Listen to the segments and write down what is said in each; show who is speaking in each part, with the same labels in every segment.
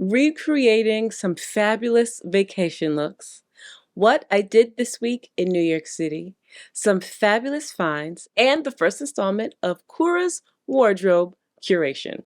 Speaker 1: recreating some fabulous vacation looks, what I did this week in New York City, some fabulous finds, and the first installment of Kura's wardrobe curation.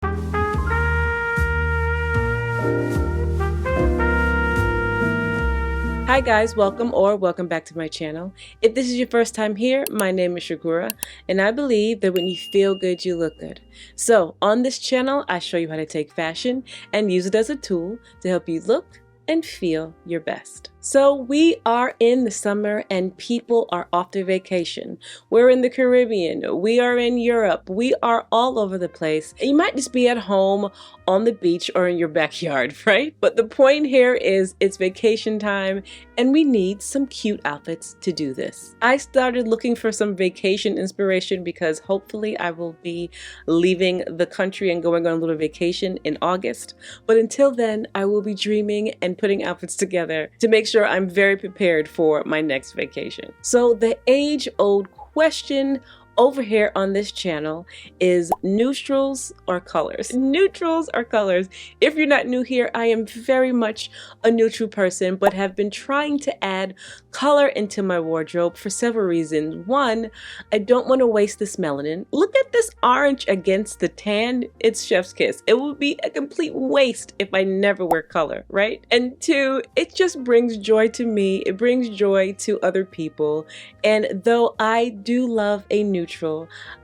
Speaker 1: Hi guys, welcome back to my channel. If this is your first time here, my name is Kura, and I believe that when you feel good, you look good. So on this channel, I show you how to take fashion and use it as a tool to help you look and feel your best. So we are in the summer and people are off their vacation. We're in the Caribbean, we are in Europe, we are all over the place. You might just be at home on the beach or in your backyard, right? But the point here is it's vacation time and we need some cute outfits to do this. I started looking for some vacation inspiration because hopefully I will be leaving the country and going on a little vacation in August. But until then, I will be dreaming and putting outfits together to make sure I'm very prepared for my next vacation. So the age-old question over here on this channel is neutrals or colors? Neutrals or colors? If you're not new here, I am very much a neutral person, but have been trying to add color into my wardrobe for several reasons. One, I don't want to waste this melanin. Look at this orange against the tan. It's chef's kiss. It would be a complete waste if I never wear color, right? And two, it just brings joy to me. It brings joy to other people. And though I do love a neutral,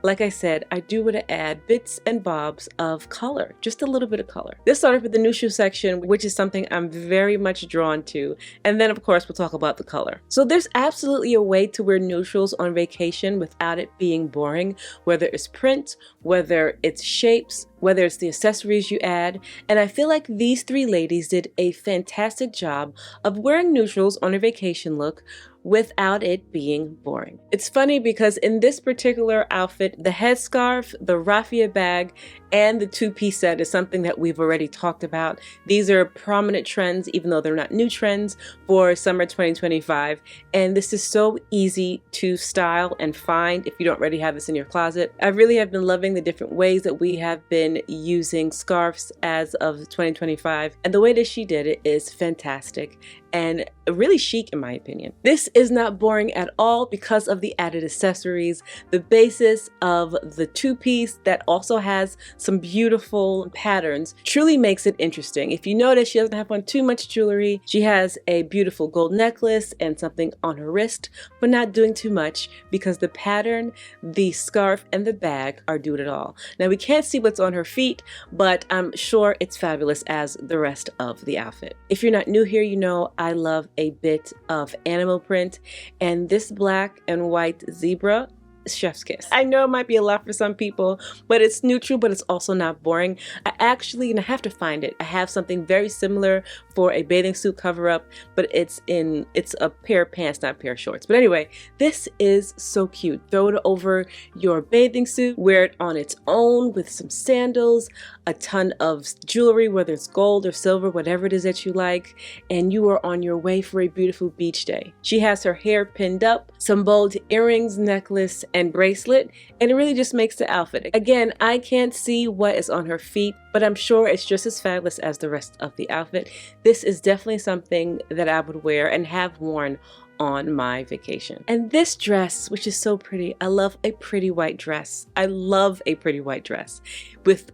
Speaker 1: like I said, I do want to add bits and bobs of color, just a little bit of color. This started with the neutral section, which is something I'm very much drawn to. And then of course, we'll talk about the color. So there's absolutely a way to wear neutrals on vacation without it being boring, whether it's print, whether it's shapes, whether it's the accessories you add. And I feel like these three ladies did a fantastic job of wearing neutrals on a vacation look without it being boring. It's funny because in this particular outfit, the headscarf, the raffia bag, and the two-piece set is something that we've already talked about. These are prominent trends, even though they're not new trends, for summer 2025. And this is so easy to style and find if you don't already have this in your closet. I really have been loving the different ways that we have been using scarves as of 2025. And the way that she did it is fantastic and really chic in my opinion. This is not boring at all because of the added accessories, the basis of the two-piece that also has some beautiful patterns truly makes it interesting. If you notice, she doesn't have on too much jewelry. She has a beautiful gold necklace and something on her wrist, but not doing too much because the pattern, the scarf, and the bag are doing it all. Now we can't see what's on her feet, but I'm sure it's fabulous as the rest of the outfit. If you're not new here, you know I love a bit of animal print, and this black and white zebra, chef's kiss. I know it might be a lot for some people, but it's neutral, but it's also not boring. I actually, and I have to find it, I have something very similar for a bathing suit cover up, but it's a pair of pants, not a pair of shorts. But anyway, this is so cute. Throw it over your bathing suit, wear it on its own with some sandals, a ton of jewelry, whether it's gold or silver, whatever it is that you like, and you are on your way for a beautiful beach day. She has her hair pinned up, some bold earrings, necklace, and bracelet, and it really just makes the outfit. Again, I can't see what is on her feet, but I'm sure it's just as fabulous as the rest of the outfit. This is definitely something that I would wear and have worn on my vacation. And this dress, which is so pretty, I love a pretty white dress. I love a pretty white dress.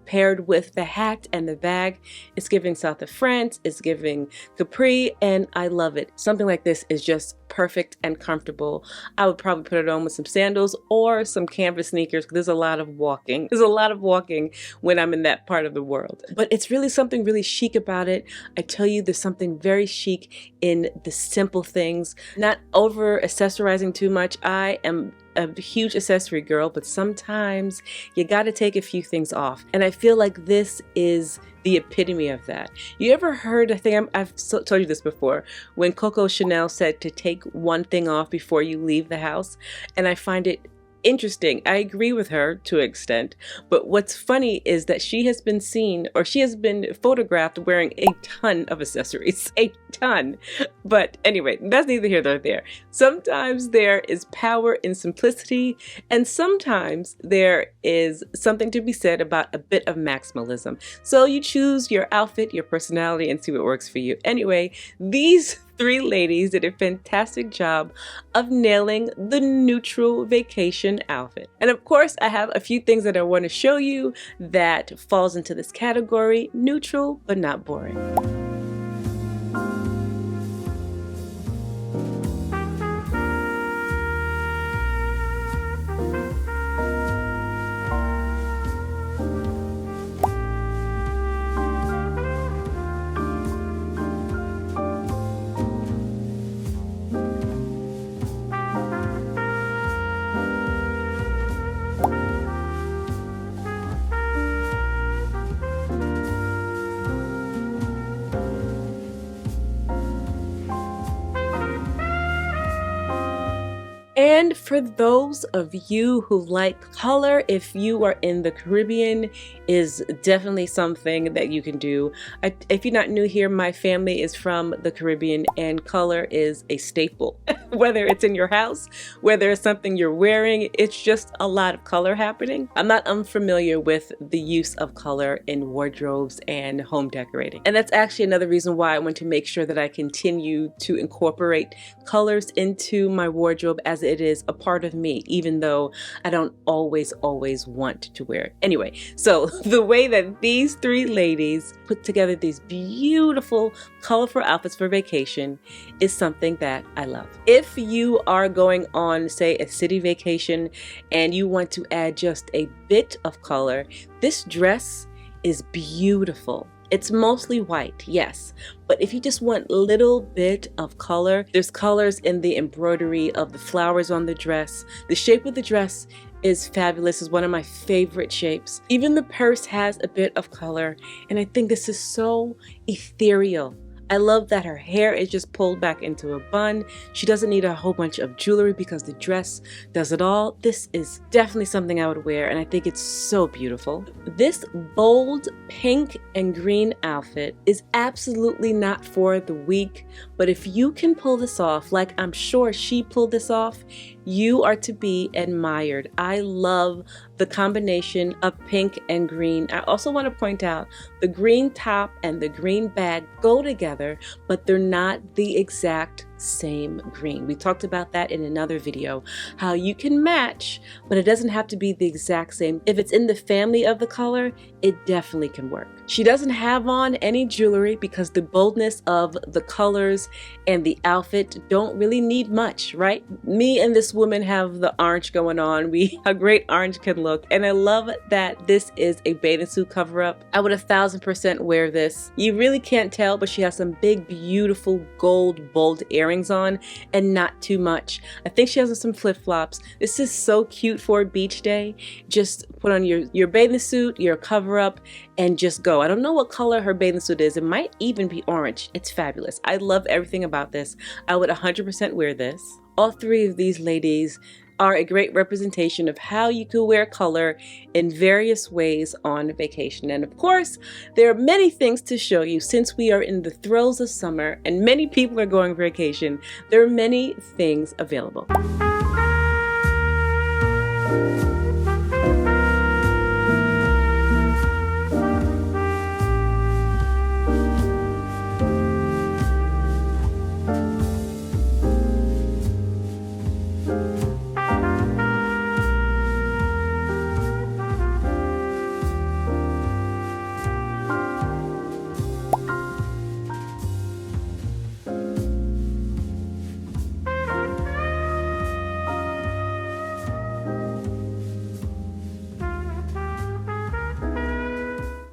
Speaker 1: Paired with the hat and the bag, it's giving South of France, it's giving Capri, and I love it. Something like this is just perfect and comfortable. I would probably put it on with some sandals or some canvas sneakers because there's a lot of walking. There's a lot of walking when I'm in that part of the world. But it's really something really chic about it. I tell you, there's something very chic in the simple things, not over accessorizing too much. I am a huge accessory girl, but sometimes you got to take a few things off. And I feel like this is the epitome of that. You ever heard, I think I've told you this before, when Coco Chanel said to take one thing off before you leave the house? And I find it interesting. I agree with her to an extent, but what's funny is that she has been seen, or she has been photographed wearing a ton of accessories, a ton. But anyway, that's neither here nor there. Sometimes there is power in simplicity, and sometimes there is something to be said about a bit of maximalism. So you choose your outfit, your personality, and see what works for you. Anyway, these three ladies did a fantastic job of nailing the neutral vacation outfit. And of course, I have a few things that I want to show you that falls into this category, neutral but not boring. And for those of you who like color, if you are in the Caribbean, is definitely something that you can do. If you're not new here, my family is from the Caribbean and color is a staple. Whether it's in your house, whether it's something you're wearing, it's just a lot of color happening. I'm not unfamiliar with the use of color in wardrobes and home decorating. And that's actually another reason why I want to make sure that I continue to incorporate colors into my wardrobe, as it is a part of me, even though I don't always want to wear it. Anyway, so the way that these three ladies put together these beautiful, colorful outfits for vacation is something that I love. If you are going on, say, a city vacation and you want to add just a bit of color, this dress is beautiful. It's mostly white, yes, but if you just want a little bit of color, there's colors in the embroidery of the flowers on the dress. The shape of the dress is fabulous. It's one of my favorite shapes. Even the purse has a bit of color, and I think this is so ethereal. I love that her hair is just pulled back into a bun. She doesn't need a whole bunch of jewelry because the dress does it all. This is definitely something I would wear, and I think it's so beautiful. This bold pink and green outfit is absolutely not for the weak, but if you can pull this off, like I'm sure she pulled this off, you are to be admired. I love the combination of pink and green. I also want to point out the green top and the green bag go together, but they're not the exact same green. We talked about that in another video, how you can match, but it doesn't have to be the exact same. If it's in the family of the color, it definitely can work. She doesn't have on any jewelry because the boldness of the colors and the outfit don't really need much, right? Me and this woman have the orange going on. How great orange can look. And I love that this is a bathing suit cover up. I would 1000% wear this. You really can't tell, but she has some big, beautiful gold bold earrings on and not too much. I think she has some flip-flops. This is so cute for a beach day. Just put on your bathing suit, your cover up, and just go. I don't know what color her bathing suit is. It might even be orange. It's fabulous. I love everything about this. I would 100% wear this. All three of these ladies are a great representation of how you could wear color in various ways on vacation. And of course, there are many things to show you since we are in the throes of summer and many people are going on vacation. There are many things available.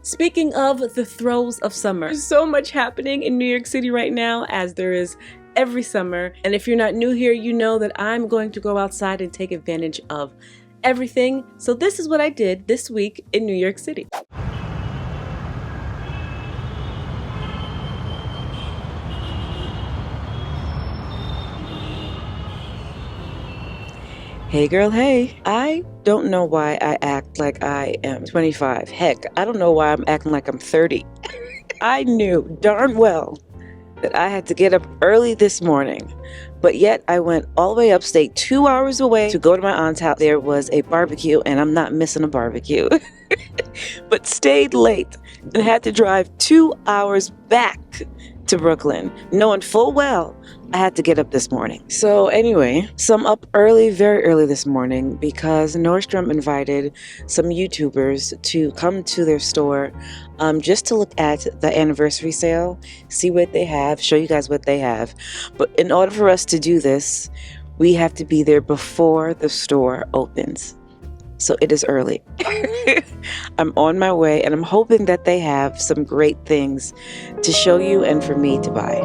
Speaker 1: Speaking of the throes of summer, there's so much happening in New York City right now, as there is every summer. And if you're not new here, you know that I'm going to go outside and take advantage of everything. So this is what I did this week in New York City. Hey girl, hey. I don't know why I act like I am 25. Heck, I don't know why I'm acting like I'm 30. I knew darn well that I had to get up early this morning, but yet I went all the way upstate 2 hours away to go to my aunt's house. There was a barbecue and I'm not missing a barbecue, but stayed late and had to drive 2 hours back to Brooklyn, knowing full well I had to get up this morning. So anyway, so I'm up early, very early this morning because Nordstrom invited some YouTubers to come to their store just to look at the anniversary sale, see what they have, show you guys what they have. But in order for us to do this, we have to be there before the store opens. So it is early. I'm on my way and I'm hoping that they have some great things to show you and for me to buy.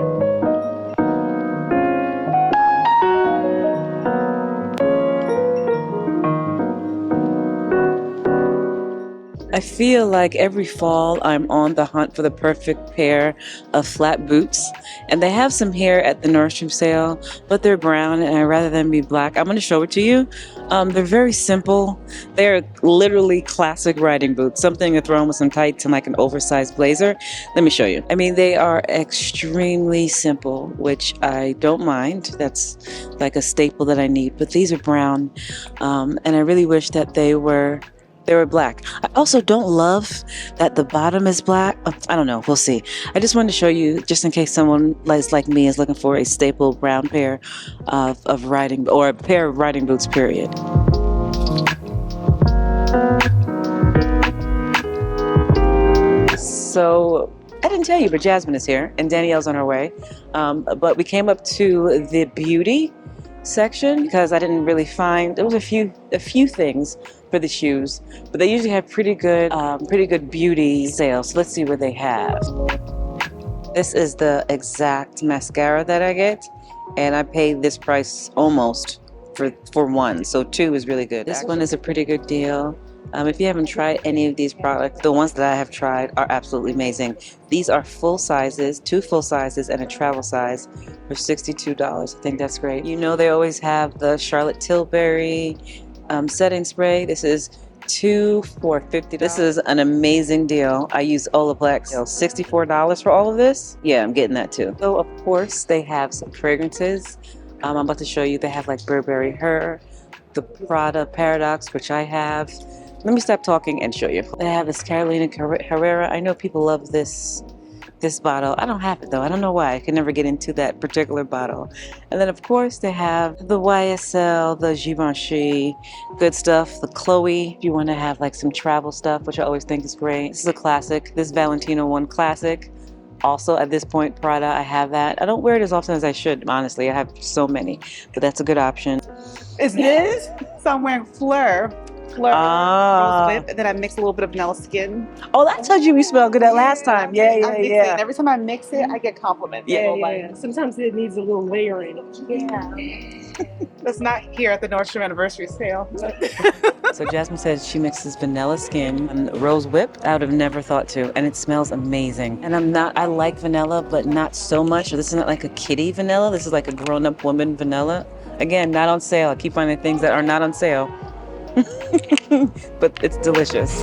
Speaker 1: I feel like every fall I'm on the hunt for the perfect pair of flat boots, and they have some here at the Nordstrom sale, but they're brown and I'd rather them be black. I'm going to show it to you. They're very simple. They're literally classic riding boots, something to throw on with some tights and like an oversized blazer. Let me show you. I mean, they are extremely simple, which I don't mind. That's like a staple that I need, but these are brown, and I really wish that they were black. I also don't love that the bottom is black. I don't know. We'll see. I just wanted to show you, just in case someone like me is looking for a staple brown pair of riding, or a pair of riding boots, period. So I didn't tell you, but Jasmine is here and Danielle's on her way. But we came up to the beauty section because I didn't really find, there was a few things for the shoes, but they usually have pretty good beauty sales. So let's see what they have. This is the exact mascara that I get, and I paid this price almost for one, so two is really good. This one is a pretty good deal. If you haven't tried any of these products, the ones that I have tried are absolutely amazing. These are full sizes, 2 full sizes and a travel size for $62. I think that's great. You know they always have the Charlotte Tilbury setting spray. This is 2 for $50. This is an amazing deal. I use Olaplex. $64 for all of this? Yeah, I'm getting that too. So of course they have some fragrances. I'm about to show you. They have like Burberry Her, the Prada Paradox, which I have. Let me stop talking and show you. They have this Carolina Herrera. I know people love this bottle. I don't have it though. I don't know why. I can never get into that particular bottle. And then of course they have the YSL, the Givenchy, good stuff. The Chloe, if you want to have like some travel stuff, which I always think is great. This is a classic. This Valentino one, classic. Also at this point, Prada, I have that. I don't wear it as often as I should, honestly. I have so many, but that's a good option.
Speaker 2: Is this? So I'm wearing Fleur Rose Whip, and then I mix a little bit of vanilla skin.
Speaker 1: Oh, I told you we smelled good that last time. Yeah.
Speaker 2: And every time I mix it, I get compliments.
Speaker 3: Yeah. Sometimes it needs a little layering.
Speaker 2: Yeah. That's not here at the Nordstrom Anniversary Sale.
Speaker 1: So Jasmine says she mixes vanilla skin and rose whip. I would have never thought to, and it smells amazing. And I like vanilla, but not so much. This is not like a kitty vanilla. This is like a grown-up woman vanilla. Again, not on sale. I keep finding things that are not on sale. But it's delicious.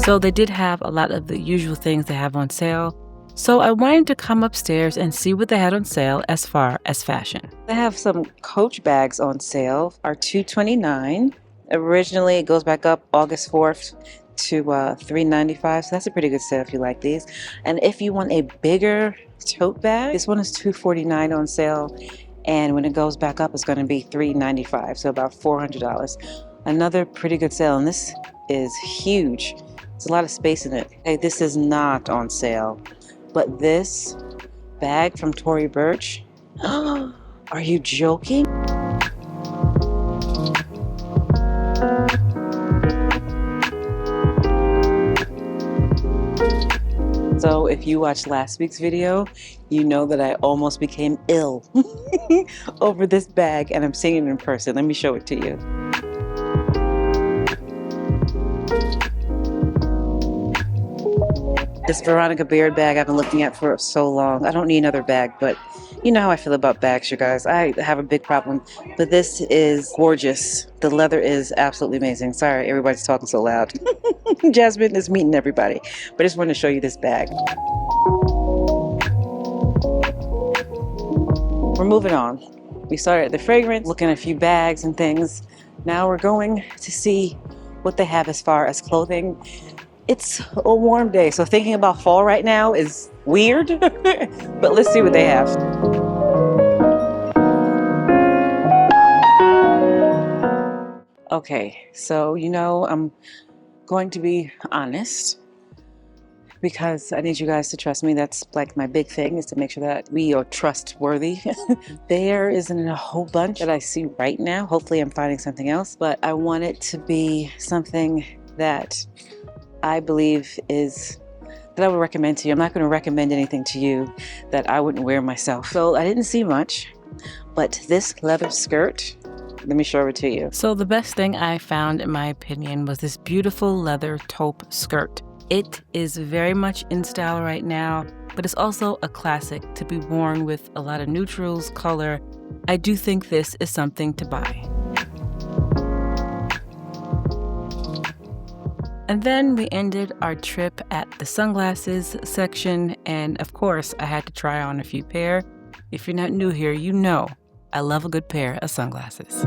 Speaker 1: So they did have a lot of the usual things they have on sale. So I wanted to come upstairs and see what they had on sale as far as fashion. They have some Coach bags on sale, are $229. Originally, it goes back up August 4th to $395. So that's a pretty good sale if you like these. And if you want a bigger tote bag, this one is $249 on sale. And when it goes back up, it's going to be $395, so about $400. Another pretty good sale, and this is huge. There's a lot of space in it. Hey, this is not on sale. But this bag from Tory Burch, are you joking? So if you watched last week's video, you know that I almost became ill over this bag, and I'm seeing it in person. Let me show it to you. This Veronica Beard bag I've been looking at for so long. I don't need another bag, but you know how I feel about bags, you guys. I have a big problem, but this is gorgeous. The leather is absolutely amazing. Sorry, everybody's talking so loud. Jasmine is meeting everybody, but I just wanted to show you this bag. We're moving on. We started at the fragrance, looking at a few bags and things. Now we're going to see what they have as far as clothing. It's a warm day, so thinking about fall right now is weird, but let's see what they have. Okay, so I'm going to be honest because I need you guys to trust me. That's like my big thing, is to make sure that we are trustworthy. There isn't a whole bunch that I see right now. Hopefully I'm finding something else, but I want it to be something that I believe that I would recommend to you. I'm not going to recommend anything to you that I wouldn't wear myself. So I didn't see much, but this leather skirt, let me show it to you. So the best thing I found, in my opinion, was this beautiful leather taupe skirt. It is very much in style right now, but it's also a classic to be worn with a lot of neutrals, color. I do think this is something to buy. And then we ended our trip at the sunglasses section, and of course I had to try on a few pair. If you're not new here, you know I love a good pair of sunglasses.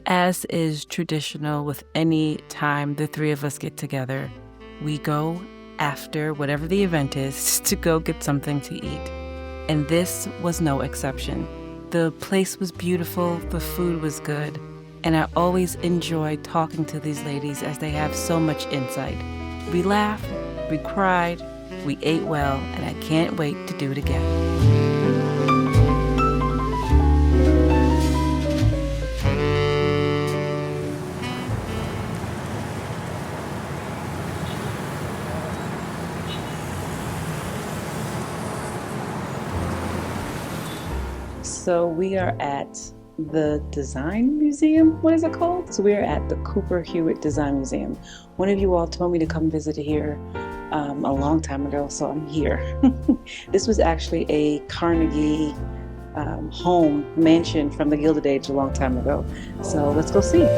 Speaker 1: As is traditional with any time the three of us get together, we go after whatever the event is to go get something to eat. And this was no exception. The place was beautiful, the food was good, and I always enjoy talking to these ladies as they have so much insight. We laughed, we cried, we ate well, and I can't wait to do it again. So we are at the Design Museum. What is it called? So we are at the Cooper Hewitt Design Museum. One of you all told me to come visit here a long time ago, so I'm here. This was actually a Carnegie home mansion from the Gilded Age a long time ago. So let's go see.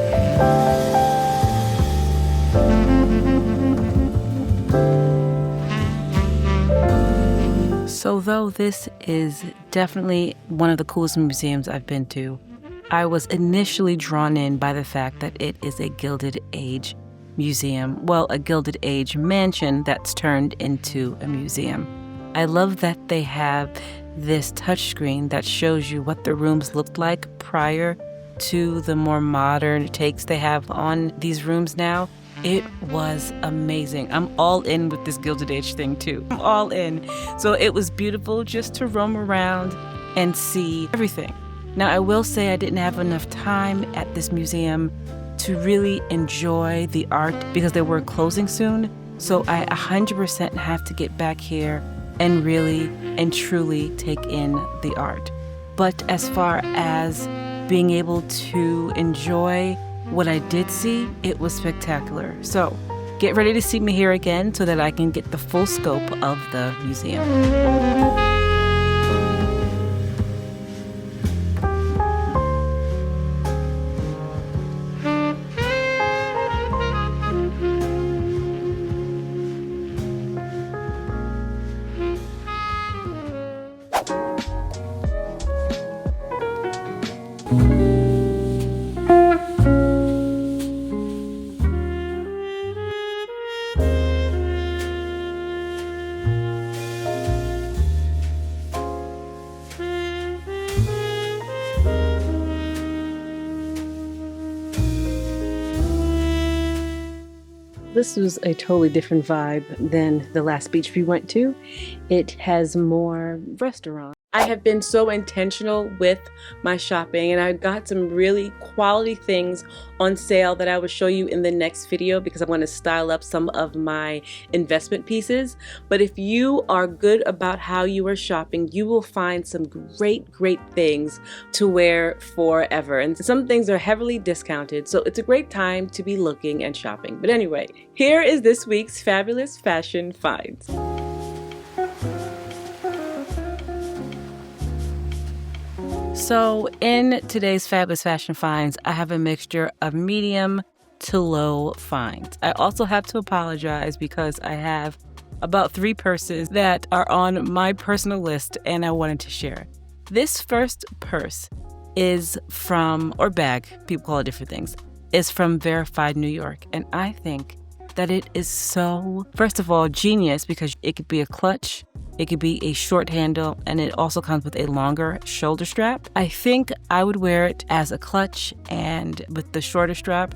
Speaker 1: So though this is definitely one of the coolest museums I've been to, I was initially drawn in by the fact that it is a Gilded Age museum. Well, a Gilded Age mansion that's turned into a museum. I love that they have this touchscreen that shows you what the rooms looked like prior to the more modern takes they have on these rooms now. It was amazing. I'm all in with this Gilded Age thing too. I'm all in. So it was beautiful just to roam around and see everything. Now I will say I didn't have enough time at this museum to really enjoy the art because they were closing soon. So I 100% have to get back here and really and truly take in the art. But as far as being able to enjoy what I did see, it was spectacular. So get ready to see me here again so that I can get the full scope of the museum. This was a totally different vibe than the last beach we went to. It has more restaurants. I have been so intentional with my shopping, and I got some really quality things on sale that I will show you in the next video because I'm going to style up some of my investment pieces. But if you are good about how you are shopping, you will find some great things to wear forever. And some things are heavily discounted, so it's a great time to be looking and shopping. But anyway, here is this week's fabulous fashion finds. So in today's Fabulous Fashion Finds, I have a mixture of medium to low finds. I also have to apologize because I have about 3 purses that are on my personal list and I wanted to share. This first purse is from, or bag, people call it different things, is from Verified New York. And I think that it is so, first of all, genius because it could be a clutch, it could be a short handle, and it also comes with a longer shoulder strap. I think I would wear it as a clutch and with the shorter strap.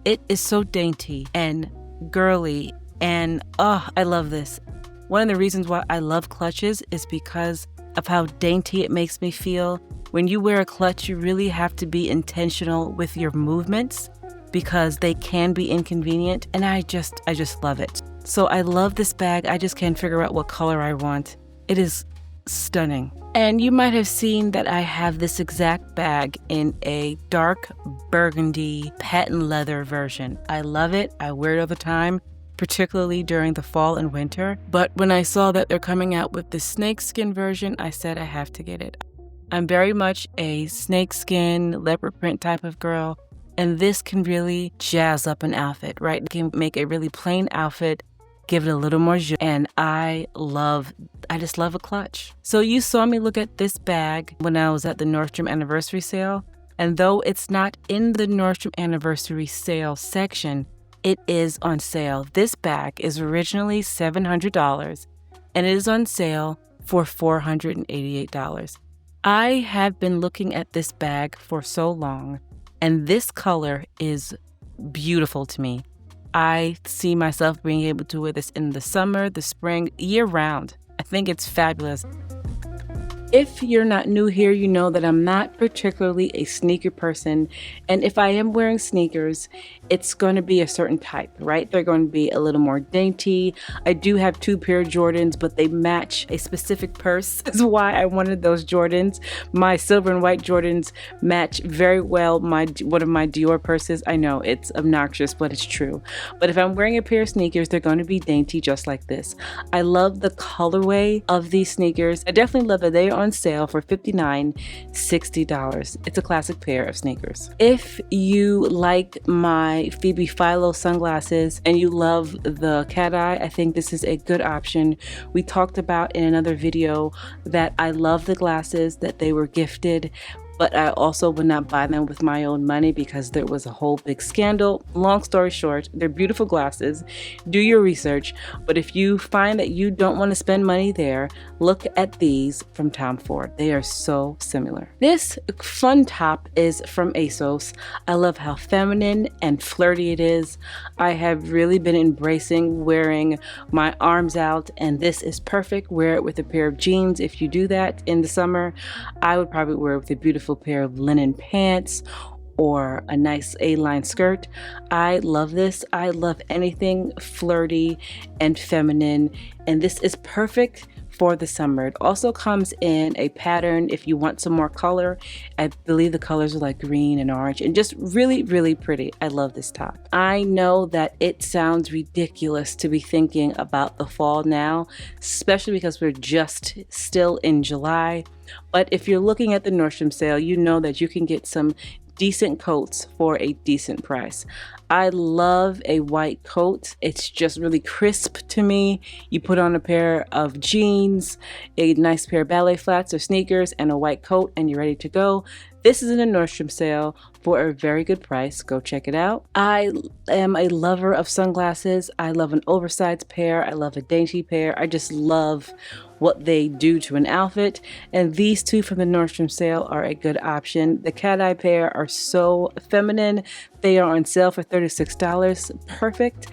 Speaker 1: It is so dainty and girly, and I love this. One of the reasons why I love clutches is because of how dainty it makes me feel. When you wear a clutch, you really have to be intentional with your movements because they can be inconvenient, and I just love it. So I love this bag. I just can't figure out what color I want. It is stunning. And you might have seen that I have this exact bag in a dark burgundy patent leather version. I love it. I wear it all the time, particularly during the fall and winter. But when I saw that they're coming out with the snakeskin version, I said I have to get it. I'm very much a snakeskin, leopard print type of girl, and this can really jazz up an outfit, right? It can make a really plain outfit, give it a little more zhuzh, and I just love a clutch. So you saw me look at this bag when I was at the Nordstrom Anniversary Sale, and though it's not in the Nordstrom Anniversary Sale section, it is on sale. This bag is originally $700, and it is on sale for $488. I have been looking at this bag for so long, and this color is beautiful to me. I see myself being able to wear this in the summer, the spring, year round. I think it's fabulous. If you're not new here, you know that I'm not particularly a sneaker person. And if I am wearing sneakers, it's going to be a certain type, right? They're going to be a little more dainty. I do have 2 pair of Jordans, but they match a specific purse. That's why I wanted those Jordans. My silver and white Jordans match very well one of my Dior purses. I know it's obnoxious, but it's true. But if I'm wearing a pair of sneakers, they're going to be dainty just like this. I love the colorway of these sneakers. I definitely love that they are on sale for $59, $60. It's a classic pair of sneakers. If you like my Phoebe Philo sunglasses and you love the cat eye, I think this is a good option. We talked about in another video that I love the glasses, that they were gifted, but I also would not buy them with my own money because there was a whole big scandal. Long story short, they're beautiful glasses. Do your research, but if you find that you don't want to spend money there, look at these from Tom Ford. They are so similar. This fun top is from ASOS. I love how feminine and flirty it is. I have really been embracing wearing my arms out, and this is perfect. Wear it with a pair of jeans. If you do that in the summer, I would probably wear it with a beautiful pair of linen pants or a nice A-line skirt. I love this. I love anything flirty and feminine, and this is perfect for the summer. It also comes in a pattern if you want some more color. I believe the colors are like green and orange and just really pretty. I love this top. I know that it sounds ridiculous to be thinking about the fall now, especially because we're just still in July. But if you're looking at the Nordstrom sale, you know that you can get some decent coats for a decent price. I love a white coat. It's just really crisp to me. You put on a pair of jeans, a nice pair of ballet flats or sneakers, and a white coat, and you're ready to go. This is in a Nordstrom sale for a very good price. Go check it out. I am a lover of sunglasses. I love an oversized pair. I love a dainty pair. I just love what they do to an outfit, and these two from the Nordstrom sale are a good option. The cat eye pair are so feminine. They are on sale for $36. Perfect.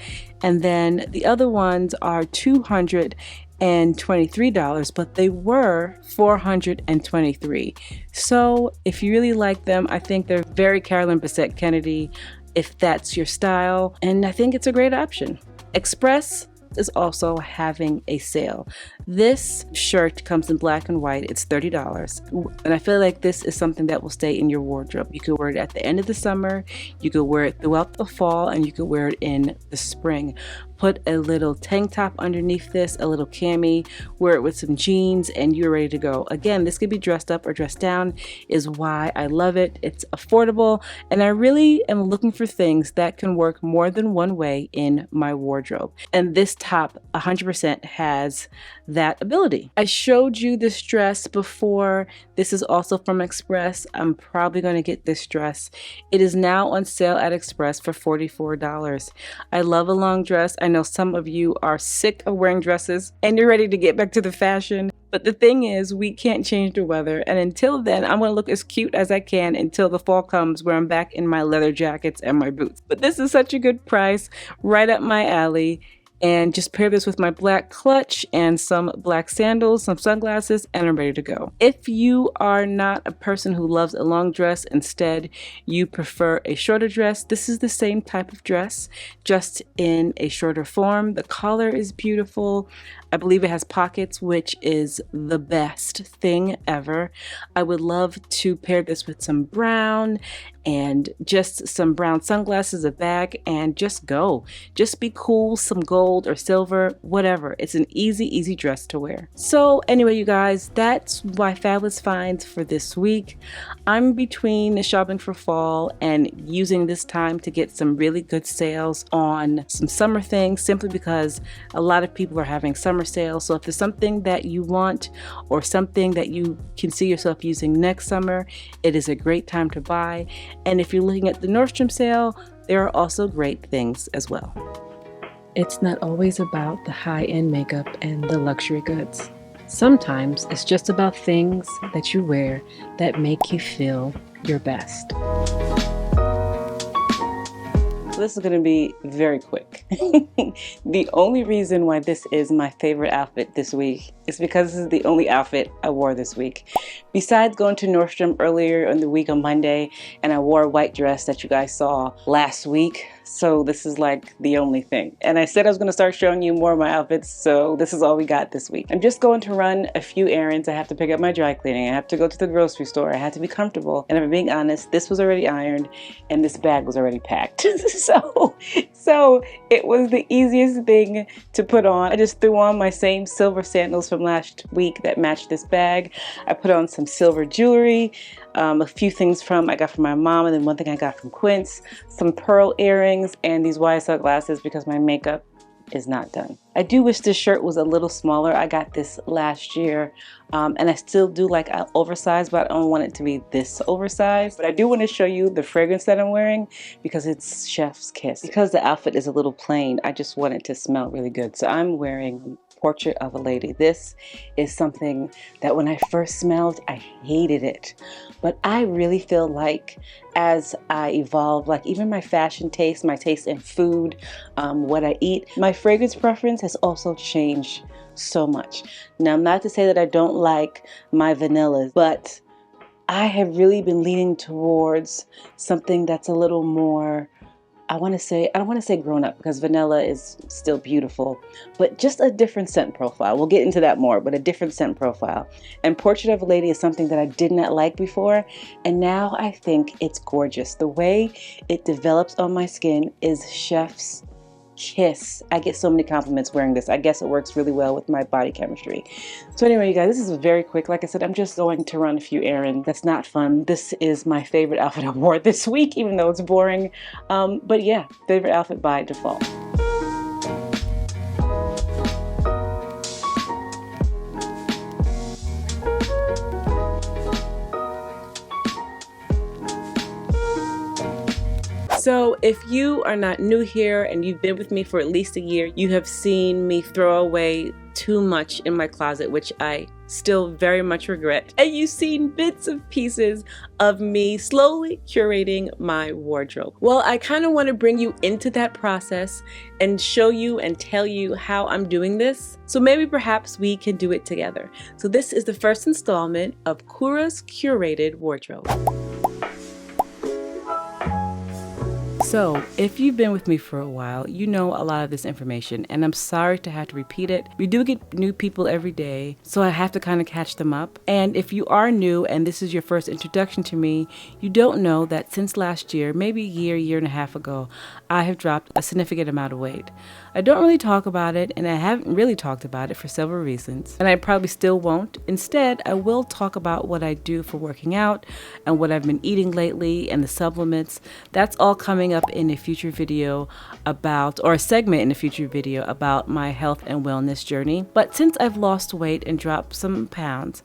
Speaker 1: And then the other ones are $288. $423, but they were $423. So if you really like them, I think they're very Carolyn Bessette Kennedy if that's your style, and I think it's a great option. Express is also having a sale. This shirt comes in black and white. It's $30, and I feel like this is something that will stay in your wardrobe. You could wear it at the end of the summer, you could wear it throughout the fall, and you could wear it in the spring. Put a little tank top underneath this, a little cami, wear it with some jeans, and you're ready to go. Again, this could be dressed up or dressed down, is why I love it. It's affordable, and I really am looking for things that can work more than one way in my wardrobe. And this top 100% has that ability. I showed you this dress before. This is also from Express. I'm probably going to get this dress. It is now on sale at Express for $44. I love a long dress. I know some of you are sick of wearing dresses and you're ready to get back to the fashion. But the thing is, we can't change the weather. And until then, I'm going to look as cute as I can until the fall comes where I'm back in my leather jackets and my boots. But this is such a good price, right up my alley. And just pair this with my black clutch and some black sandals, some sunglasses, and I'm ready to go. If you are not a person who loves a long dress, instead you prefer a shorter dress, this is the same type of dress, just in a shorter form. The collar is beautiful. I believe it has pockets, which is the best thing ever. I would love to pair this with some brown and just some brown sunglasses, a bag, and just go. Just be cool, some gold or silver, whatever. It's an easy dress to wear. So anyway, you guys, that's my fabulous finds for this week. I'm between shopping for fall and using this time to get some really good sales on some summer things, simply because a lot of people are having summer sales. So if there's something that you want or something that you can see yourself using next summer, it is a great time to buy. And if you're looking at the Nordstrom sale, there are also great things as well. It's not always about the high-end makeup and the luxury goods. Sometimes it's just about things that you wear that make you feel your best. This is going to be very quick. The only reason why this is my favorite outfit this week is because this is the only outfit I wore this week. Besides going to Nordstrom earlier in the week on Monday, and I wore a white dress that you guys saw last week. So this is like the only thing. And I said I was going to start showing you more of my outfits, so this is all we got this week. I'm just going to run a few errands. I have to pick up my dry cleaning. I have to go to the grocery store. I have to be comfortable. And if I'm being honest, this was already ironed and this bag was already packed. So it was the easiest thing to put on. I just threw on my same silver sandals from last week that matched this bag. I put on some silver jewelry, a few things I got from my mom, and then one thing I got from Quince, some pearl earrings, and these YSL glasses because my makeup is not done. I do wish this shirt was a little smaller. I got this last year, and I still do like oversized, but I don't want it to be this oversized. But I do want to show you the fragrance that I'm wearing because it's Chef's Kiss. Because the outfit is a little plain, I just want it to smell really good. So I'm wearing Portrait of a Lady. This is something that when I first smelled, I hated it. But I really feel like as I evolve, like even my fashion taste, my taste in food, what I eat, my fragrance preference has also changed so much. Now, not to say that I don't like my vanillas, but I have really been leaning towards something that's a little more, I don't want to say grown up because vanilla is still beautiful, but just a different scent profile. We'll get into that more, but a different scent profile. And Portrait of a Lady is something that I did not like before, and now I think it's gorgeous. The way it develops on my skin is Chef's Kiss. I get so many compliments wearing this. I guess it works really well with my body chemistry. So anyway, you guys, this is very quick. Like I said, I'm just going to run a few errands. That's not fun. This is my favorite outfit I wore this week, even though it's boring. But yeah, favorite outfit by default. So if you are not new here and you've been with me for at least a year, you have seen me throw away too much in my closet, which I still very much regret. And you've seen bits of pieces of me slowly curating my wardrobe. Well, I kind of want to bring you into that process and show you and tell you how I'm doing this. So maybe perhaps we can do it together. So this is the first installment of Kura's curated wardrobe. So, if you've been with me for a while, you know a lot of this information, and I'm sorry to have to repeat it. We do get new people every day, so I have to kind of catch them up. And if you are new and this is your first introduction to me, you don't know that since last year, maybe year and a half ago, I have dropped a significant amount of weight. I don't really talk about it, and I haven't really talked about it for several reasons, and I probably still won't. Instead, I will talk about what I do for working out and what I've been eating lately and the supplements. That's all coming up in a future video about, or a segment in a future video about my health and wellness journey. But since I've lost weight and dropped some pounds,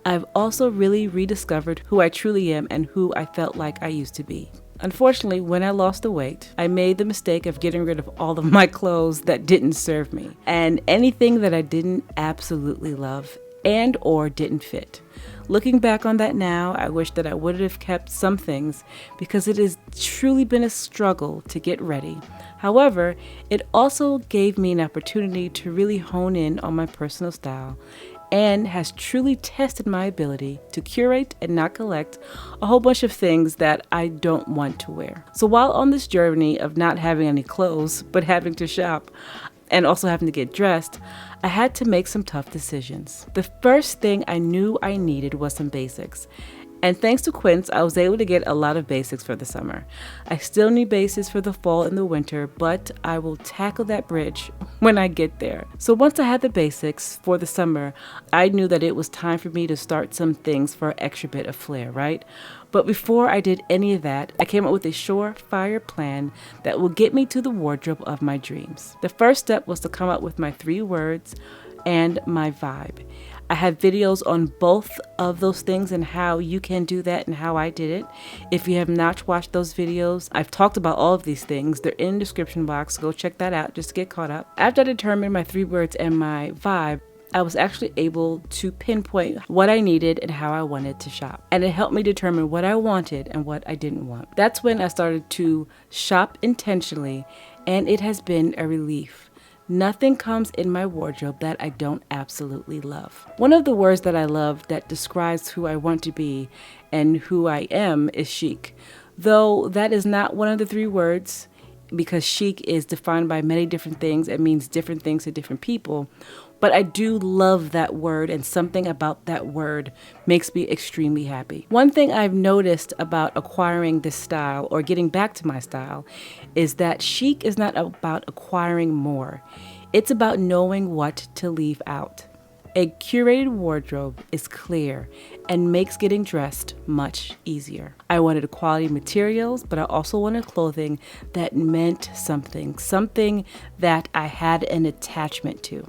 Speaker 1: I've also really rediscovered who I truly am and who I felt like I used to be. Unfortunately, when I lost the weight, I made the mistake of getting rid of all of my clothes that didn't serve me and anything that I didn't absolutely love and or didn't fit. Looking back on that now, I wish that I would have kept some things because it has truly been a struggle to get ready. However, it also gave me an opportunity to really hone in on my personal style and has truly tested my ability to curate and not collect a whole bunch of things that I don't want to wear. So while on this journey of not having any clothes, but having to shop, and also having to get dressed, I had to make some tough decisions. The first thing I knew I needed was some basics. And thanks to Quince, I was able to get a lot of basics for the summer. I still need basics for the fall and the winter, but I will tackle that bridge when I get there. So once I had the basics for the summer, I knew that it was time for me to start some things for an extra bit of flair, right? But before I did any of that, I came up with a surefire plan that will get me to the wardrobe of my dreams. The first step was to come up with my 3 words and my vibe. I have videos on both of those things and how you can do that and how I did it. If you have not watched those videos, I've talked about all of these things. They're in the description box. Go check that out just to get caught up. After I determined my 3 words and my vibe, I was actually able to pinpoint what I needed and how I wanted to shop. And it helped me determine what I wanted and what I didn't want. That's when I started to shop intentionally, and it has been a relief. Nothing comes in my wardrobe that I don't absolutely love. One of the words that I love that describes who I want to be and who I am is chic. Though that is not one of the 3 words, because chic is defined by many different things. It means different things to different people. But I do love that word, and something about that word makes me extremely happy. One thing I've noticed about acquiring this style or getting back to my style is that chic is not about acquiring more. It's about knowing what to leave out. A curated wardrobe is clear and makes getting dressed much easier. I wanted quality materials, but I also wanted clothing that meant something that I had an attachment to.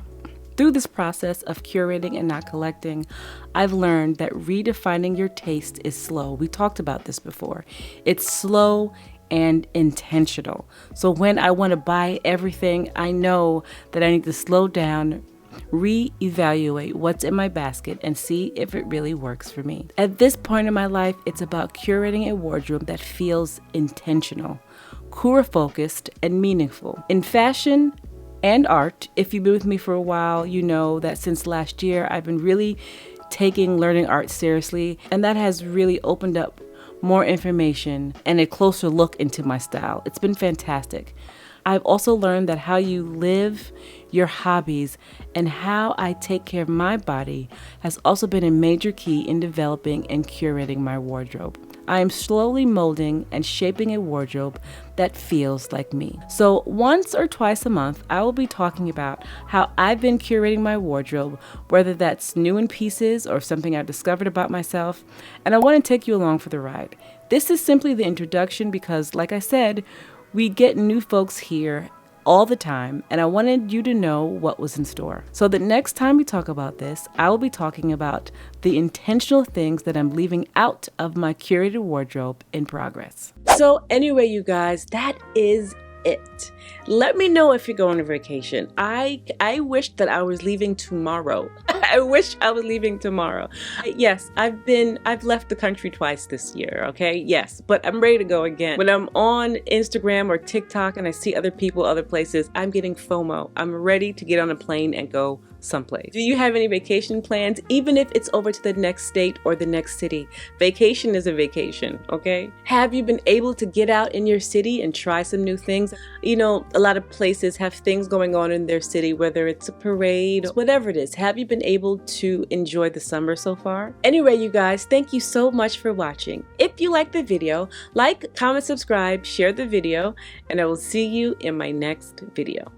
Speaker 1: Through this process of curating and not collecting, I've learned that redefining your taste is slow. We talked about this before. It's slow and intentional. So when I want to buy everything, I know that I need to slow down, reevaluate what's in my basket, and see if it really works for me. At this point in my life, it's about curating a wardrobe that feels intentional, Kura focused, and meaningful. In fashion and art, if you've been with me for a while, you know that since last year, I've been really taking learning art seriously, and that has really opened up more information and a closer look into my style. It's been fantastic. I've also learned that how you live your hobbies and how I take care of my body has also been a major key in developing and curating my wardrobe. I am slowly molding and shaping a wardrobe that feels like me. So once or twice a month, I will be talking about how I've been curating my wardrobe, whether that's new in pieces or something I've discovered about myself, and I want to take you along for the ride. This is simply the introduction because, like I said, we get new folks here all the time, and I wanted you to know what was in store. So the next time we talk about this, I will be talking about the intentional things that I'm leaving out of my curated wardrobe in progress. So anyway, you guys, that is it. Let me know if you're going on vacation. I wish that I was leaving tomorrow. I wish I was leaving tomorrow. Yes, I've left the country twice this year, okay? Yes, but I'm ready to go again. When I'm on Instagram or TikTok and I see other people, other places, I'm getting FOMO. I'm ready to get on a plane and go someplace. Do you have any vacation plans? Even if it's over to the next state or the next city. Vacation is a vacation, okay? Have you been able to get out in your city and try some new things? You know, a lot of places have things going on in their city, whether it's a parade, whatever it is. Have you been able to enjoy the summer so far? Anyway, you guys, thank you so much for watching. If you liked the video, like, comment, subscribe, share the video, and I will see you in my next video.